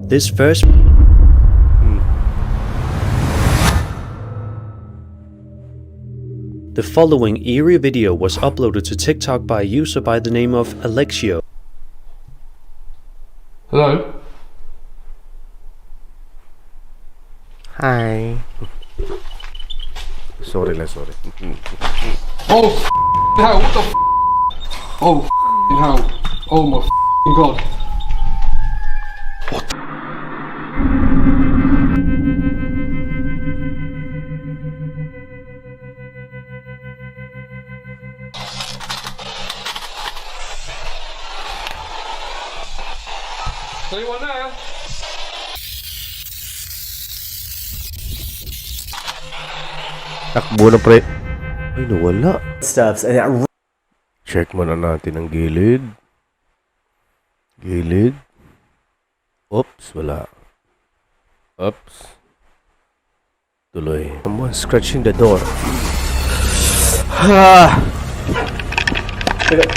This first The following eerie video was uploaded to TikTok by a user by the name of Alexio. Hello? Hi. Sorry. Oh, hell, what the Oh, hell. Oh my god. Is anyone there? Takbo na pre. Ay, nawala. Stuffs and Check muna natin ang gilid. Oops, wala. Oops. Tuloy. Someone scratching the door. Ha! Get.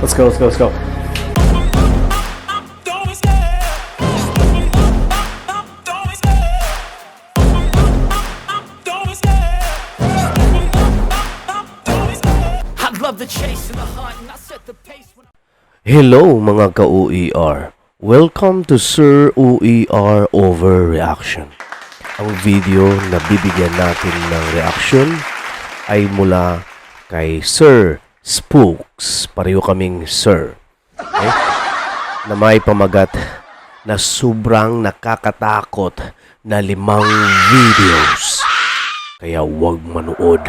Let's go. Hello mga ka-OER. Welcome to Sir OER Overreaction. Ang video na bibigyan natin ng reaction ay mula kay Sir Spooks. Pareho kaming Sir. Okay? Na may pamagat na sobrang nakakatakot na 5 videos. Kaya wag manood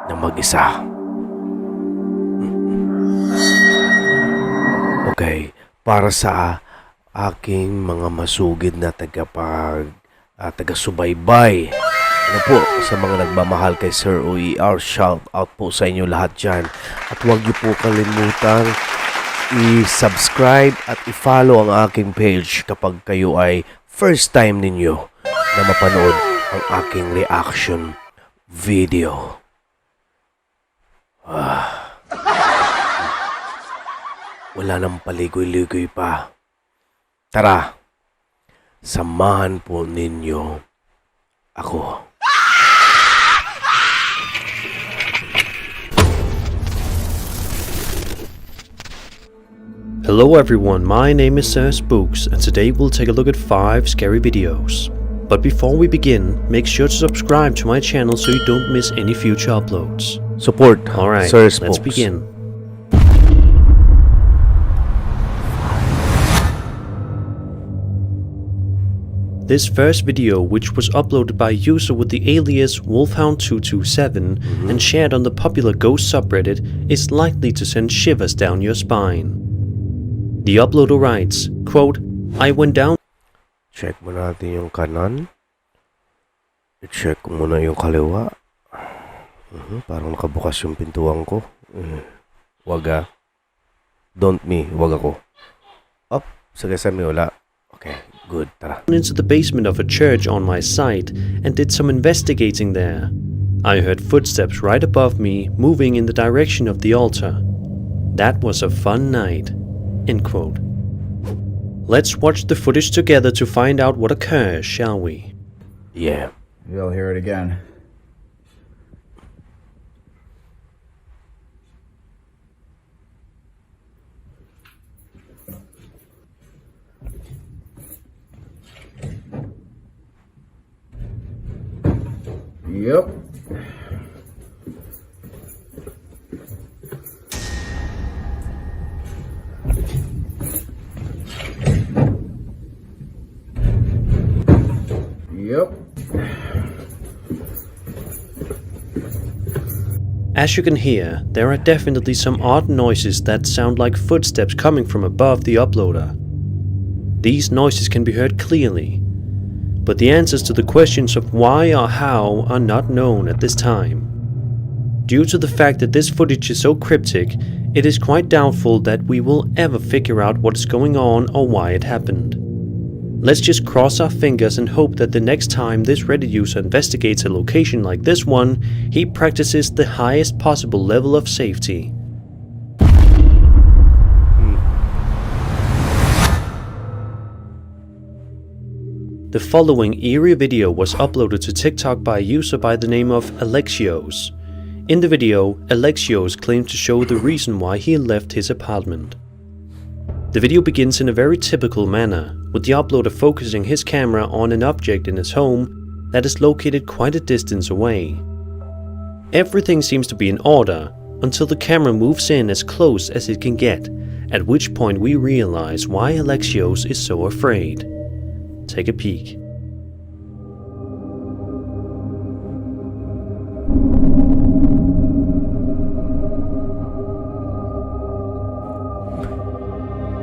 na mag-isa. Okay, para sa aking mga masugid na taga-subaybay. Ano po, sa mga nagmamahal kay Sir OER, shout out po sa inyo lahat dyan. At huwag niyo po kalimutan i-subscribe at i-follow ang aking page kapag kayo ay first time ninyo na mapanood ang aking reaction video. Wala nang paligoy-ligoy pa. Tara, samahan po ninyo ako. Hello everyone, my name is Sir Spooks and today we'll take a look at 5 scary videos. But before we begin, make sure to subscribe to my channel so you don't miss any future uploads. Support, Alright, Sir Spooks. let's begin. This first video, which was uploaded by a user with the alias Wolfhound227 and shared on the popular Ghost subreddit, is likely to send shivers down your spine. The uploader writes, quote, I went down. Check mo natin yung kanan. I-check ko muna yung kaliwa. Parang nakabukas yung pintuan ko. Wag Don't me, wag ako. Up, sige sa wala. Okay, good, tara. Into the basement of a church on my site and did some investigating there. I heard footsteps right above me moving in the direction of the altar. That was a fun night. End quote. Let's watch the footage together to find out what occurs, shall we? Yeah. You'll hear it again. Yep. As you can hear, there are definitely some odd noises that sound like footsteps coming from above the uploader. These noises can be heard clearly, but the answers to the questions of why or how are not known at this time. Due to the fact that this footage is so cryptic, it is quite doubtful that we will ever figure out what is going on or why it happened. Let's just cross our fingers and hope that the next time this Reddit user investigates a location like this one, he practices the highest possible level of safety. The following eerie video was uploaded to TikTok by a user by the name of Alexios. In the video, Alexios claimed to show the reason why he left his apartment. The video begins in a very typical manner, with the uploader focusing his camera on an object in his home that is located quite a distance away. Everything seems to be in order until the camera moves in as close as it can get, at which point we realize why Alexios is so afraid. Take a peek.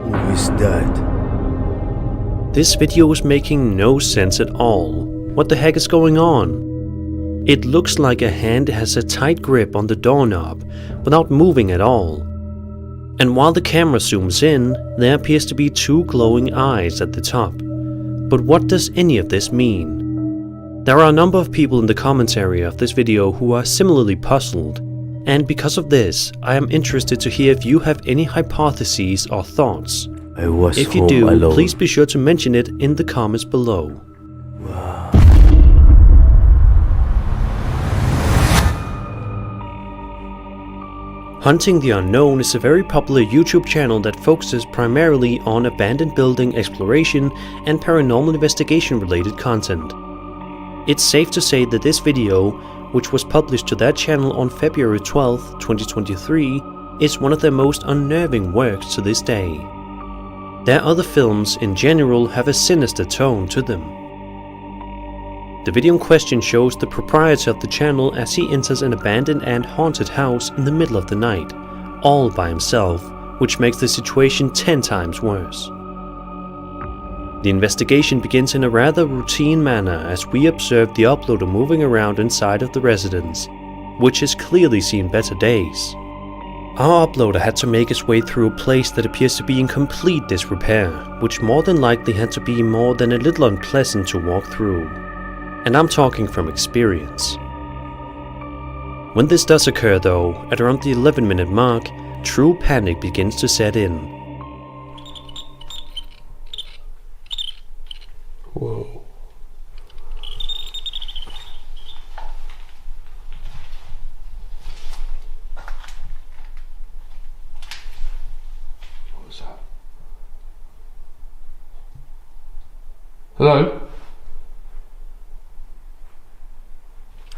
Who is that? This video is making no sense at all. What the heck is going on? It looks like a hand has a tight grip on the doorknob without moving at all. And while the camera zooms in, there appears to be two glowing eyes at the top. But what does any of this mean? There are a number of people in the comments area of this video who are similarly puzzled, and because of this, I am interested to hear if you have any hypotheses or thoughts. I was If you home do, alone. please be sure to mention it in the comments below. Hunting the Unknown is a very popular YouTube channel that focuses primarily on abandoned building exploration and paranormal investigation related content. It's safe to say that this video, which was published to that channel on February 12, 2023, is one of their most unnerving works to this day. Their other films in general have a sinister tone to them. The video in question shows the proprietor of the channel as he enters an abandoned and haunted house in the middle of the night, all by himself, which makes the situation 10 times worse. The investigation begins in a rather routine manner as we observe the uploader moving around inside of the residence, which has clearly seen better days. Our uploader had to make his way through a place that appears to be in complete disrepair, which more than likely had to be more than a little unpleasant to walk through. And I'm talking from experience. When this does occur though, at around the 11-minute mark, true panic begins to set in. Whoa. What was that? Hello?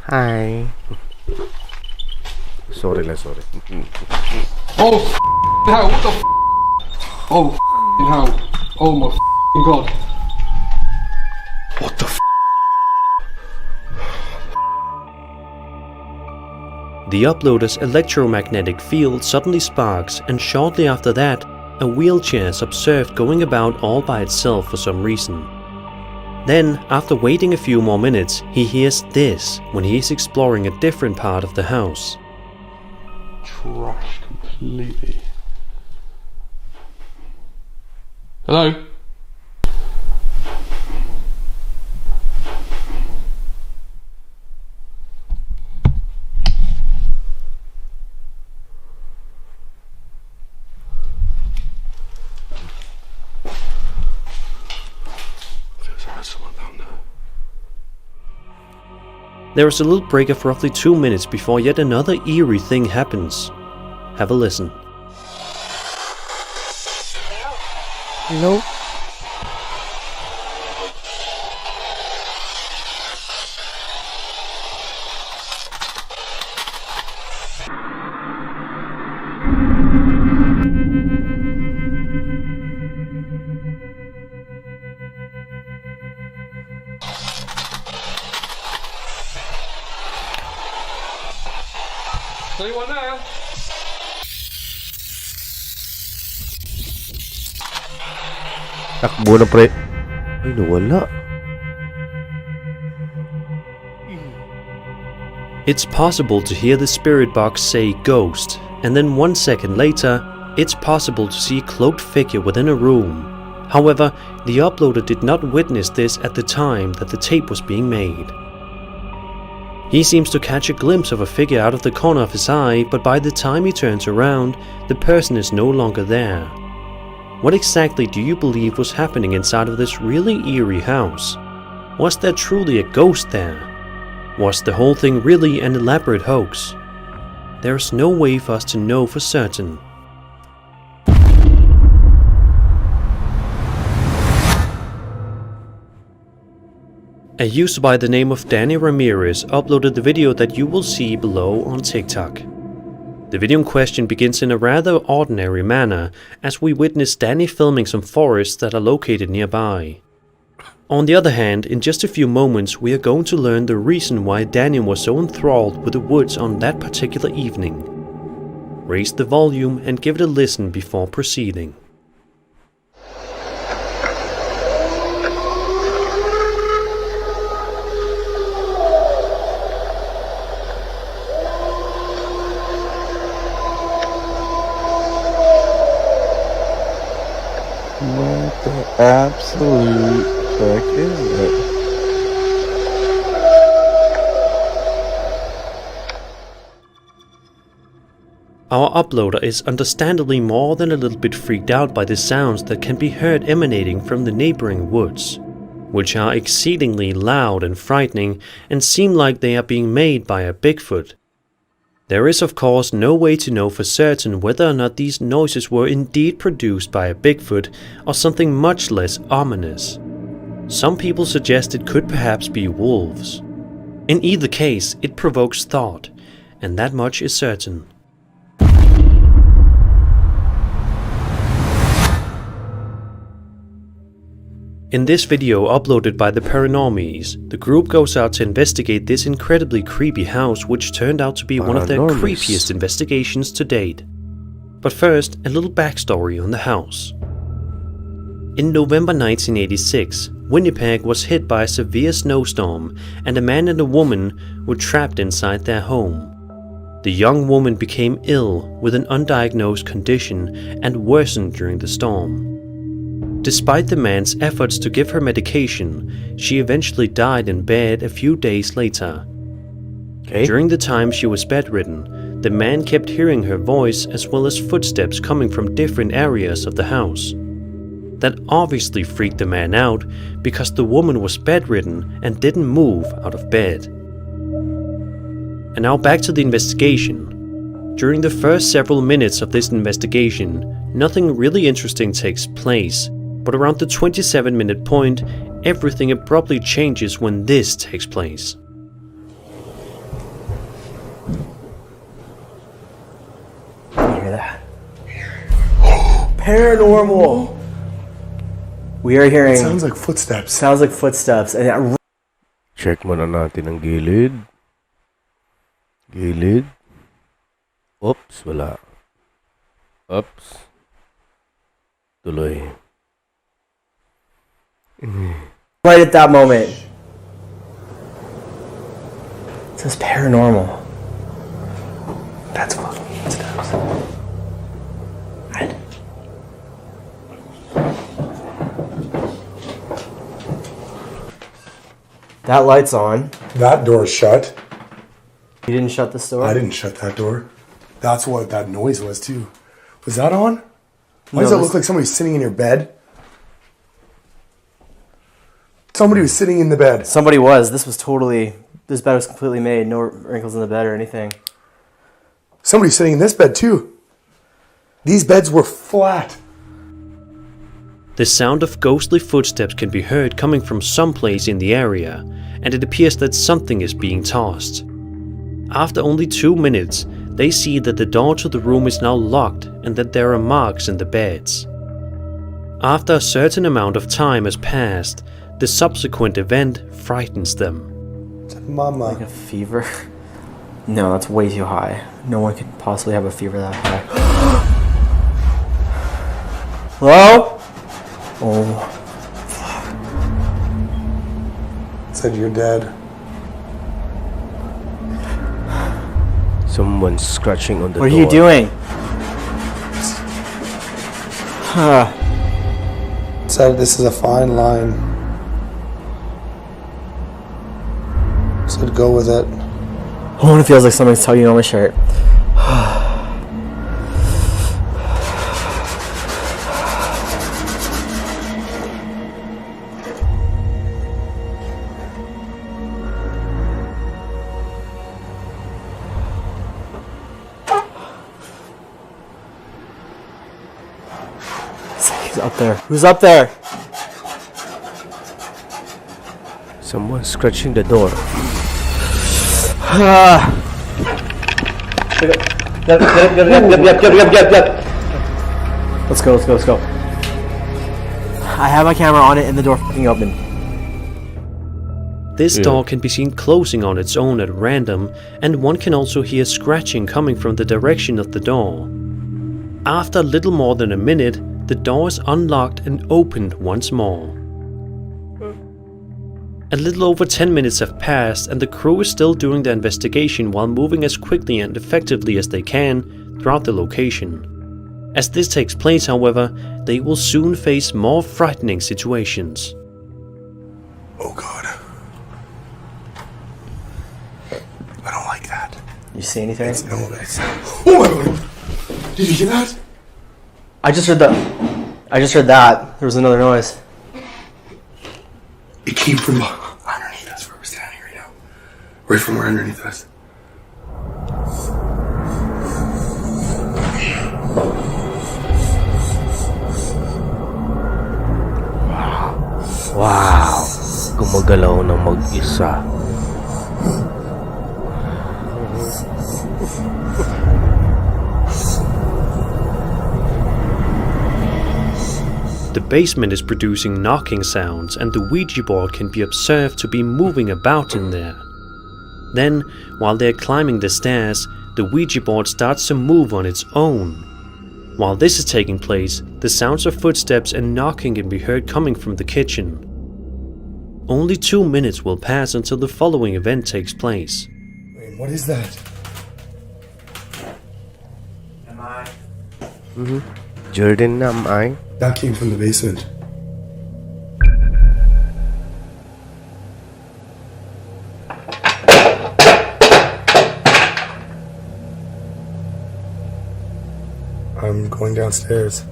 Hi. Sorry. Oh, hell, what the Oh, hell. Oh my God. What the The uploader's electromagnetic field suddenly sparks, and shortly after that, a wheelchair is observed going about all by itself for some reason. Then, after waiting a few more minutes, he hears this when he is exploring a different part of the house. Trash completely. Hello? There is a little break of roughly 2 minutes before yet another eerie thing happens. Have a listen. Hello? Anyone there? Takbo na pre. Ay, nawala. It's possible to hear the spirit box say ghost, and then 1 second later, it's possible to see a cloaked figure within a room. However, the uploader did not witness this at the time that the tape was being made. He seems to catch a glimpse of a figure out of the corner of his eye, but by the time he turns around, the person is no longer there. What exactly do you believe was happening inside of this really eerie house? Was there truly a ghost there? Was the whole thing really an elaborate hoax? There's no way for us to know for certain. A user by the name of Danny Ramirez uploaded the video that you will see below on TikTok. The video in question begins in a rather ordinary manner as we witness Danny filming some forests that are located nearby. On the other hand, in just a few moments we are going to learn the reason why Danny was so enthralled with the woods on that particular evening. Raise the volume and give it a listen before proceeding. What the absolute heck is it? Our uploader is understandably more than a little bit freaked out by the sounds that can be heard emanating from the neighboring woods, which are exceedingly loud and frightening and seem like they are being made by a Bigfoot. There is of course no way to know for certain whether or not these noises were indeed produced by a Bigfoot or something much less ominous. Some people suggest it could perhaps be wolves. In either case, it provokes thought, and that much is certain. In this video uploaded by the Paranormies, the group goes out to investigate this incredibly creepy house, which turned out to be one of their creepiest investigations to date. But first, a little backstory on the house. In November 1986, Winnipeg was hit by a severe snowstorm and a man and a woman were trapped inside their home. The young woman became ill with an undiagnosed condition and worsened during the storm. Despite the man's efforts to give her medication, she eventually died in bed a few days later. During the time she was bedridden, the man kept hearing her voice as well as footsteps coming from different areas of the house. That obviously freaked the man out because the woman was bedridden and didn't move out of bed. And now back to the investigation. During the first several minutes of this investigation, nothing really interesting takes place. But around the 27-minute point, everything abruptly changes when this takes place. Can you hear that? Paranormal! We are hearing... Sounds like footsteps. Sounds like footsteps. And that... Check muna natin ang gilid. Gilid. Oops, wala. Oops. Tuloy. Right at that moment. It says paranormal. That's fucking footsteps. That light's on. That door's shut. You didn't shut this door? I didn't shut that door. That's what that noise was too. Was that on? Why No, does that this- look like somebody's sitting in your bed? Somebody was sitting in the bed. Somebody was. This bed was completely made. No wrinkles in the bed or anything. Somebody's sitting in this bed too. These beds were flat. The sound of ghostly footsteps can be heard coming from someplace in the area, and it appears that something is being tossed. After only 2 minutes, they see that the door to the room is now locked and that there are marks in the beds. After a certain amount of time has passed, the subsequent event frightens them. Mama. Like a fever? No, that's way too high. No one could possibly have a fever that high. Hello? Oh. Said you're dead. Someone's scratching on the What door. are you doing? Huh. Said this is a fine line. Said go with it. Oh, it feels like something's tugging on my shirt. Who's up there? Who's up there? Someone scratching the door. Let's go. I have my camera on it and the door fucking open. This door can be seen closing on its own at random, and one can also hear scratching coming from the direction of the door. After little more than a minute, the door is unlocked and opened once more. A little over 10 minutes have passed, and the crew is still doing their investigation while moving as quickly and effectively as they can throughout the location. As this takes place, however, they will soon face more frightening situations. Oh God. I don't like that. You see anything? No, it's... Oh my God! Did you hear that? I just heard that. There was another noise. It came from underneath us where we're standing right now. Right from where underneath us. Wow! Gumagalaw ng mag-isa. The basement is producing knocking sounds, and the Ouija board can be observed to be moving about in there. Then, while they're climbing the stairs, the Ouija board starts to move on its own. While this is taking place, the sounds of footsteps and knocking can be heard coming from the kitchen. Only 2 minutes will pass until the following event takes place. Wait, what is that? Jordan, am I? That came from the basement. I'm going downstairs.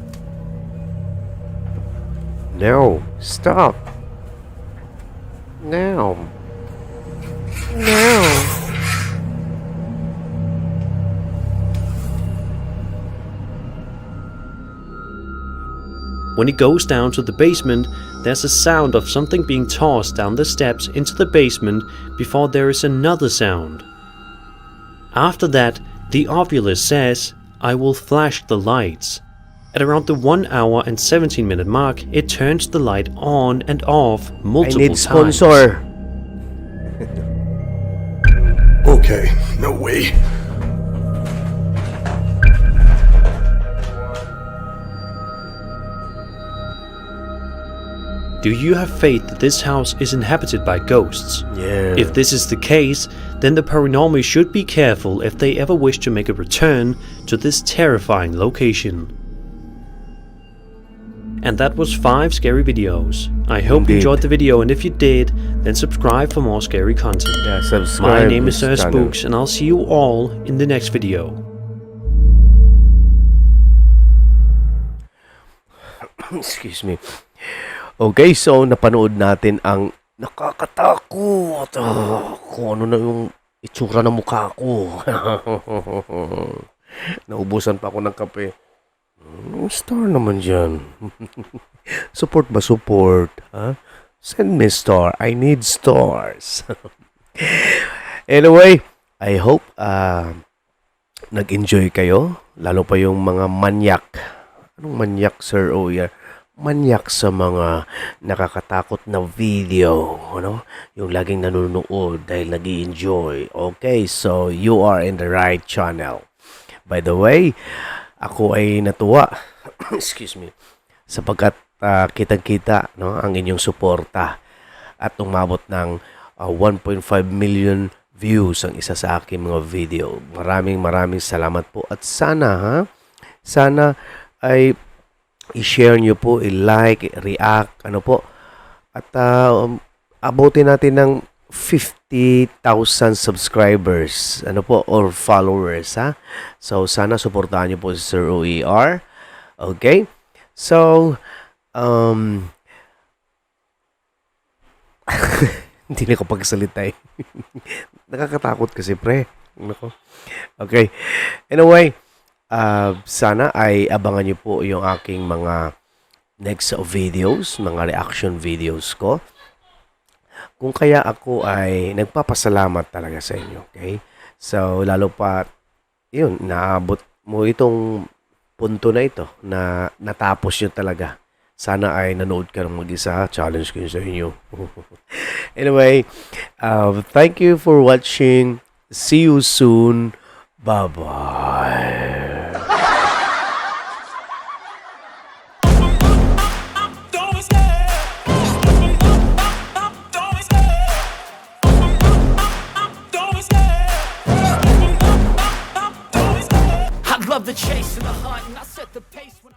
No, stop. No. No. When he goes down to the basement, there's a sound of something being tossed down the steps into the basement before there is another sound. After that, the ovulus says, "I will flash the lights." At around the 1 hour and 17-minute mark, it turns the light on and off I multiple need times. sponsor. Okay, no way. Do you have faith that this house is inhabited by ghosts? Yeah. If this is the case, then the paranormal should be careful if they ever wish to make a return to this terrifying location. And that was 5 scary videos. I hope you Indeed. enjoyed the video, and if you did, then subscribe for more scary content. Yeah, subscribe. My name is Sir this channel. Spooks, and I'll see you all in the next video. Excuse me. Okay, so napanood natin ang nakakatakot. Kung ano na yung itsura ng mukha ko. Naubusan pa ako ng kape. Star naman dyan. Support ba? Support. Ha? Send me star. I need stars. Anyway, I hope nag-enjoy kayo. Lalo pa yung mga manyak. Anong manyak, Sir Oya? Manyak sa mga nakakatakot na video, ano? Yung laging nanonood dahil nag-i-enjoy. Okay, so you are in the right channel. By the way, ako ay natuwa, excuse me, sapagkat kitang-kita, no, ang inyong suporta at umabot ng 1.5 million views ang isa sa aking mga video. Maraming salamat po at sana ay i-share nyo po, i-like, react, ano po. At abutin natin ng 50,000 subscribers, ano po, or followers, ha? So, sana suportahan nyo po si Sir OER. Okay? So, hindi na ko pagsalita eh. Nakakatakot kasi, pre. Nako. Okay. Anyway, sana ay abangan niyo po yung aking mga next videos, mga reaction videos ko. Kung kaya ako ay nagpapasalamat talaga sa inyo, okay? So, lalo pa, yun, naabot mo itong punto na ito na natapos nyo talaga. Sana ay nanood ka ng mag-isa. Challenge ko yun sa inyo. Anyway, thank you for watching. See you soon. Bye-bye. I love the chase and the hunt, and I set the pace when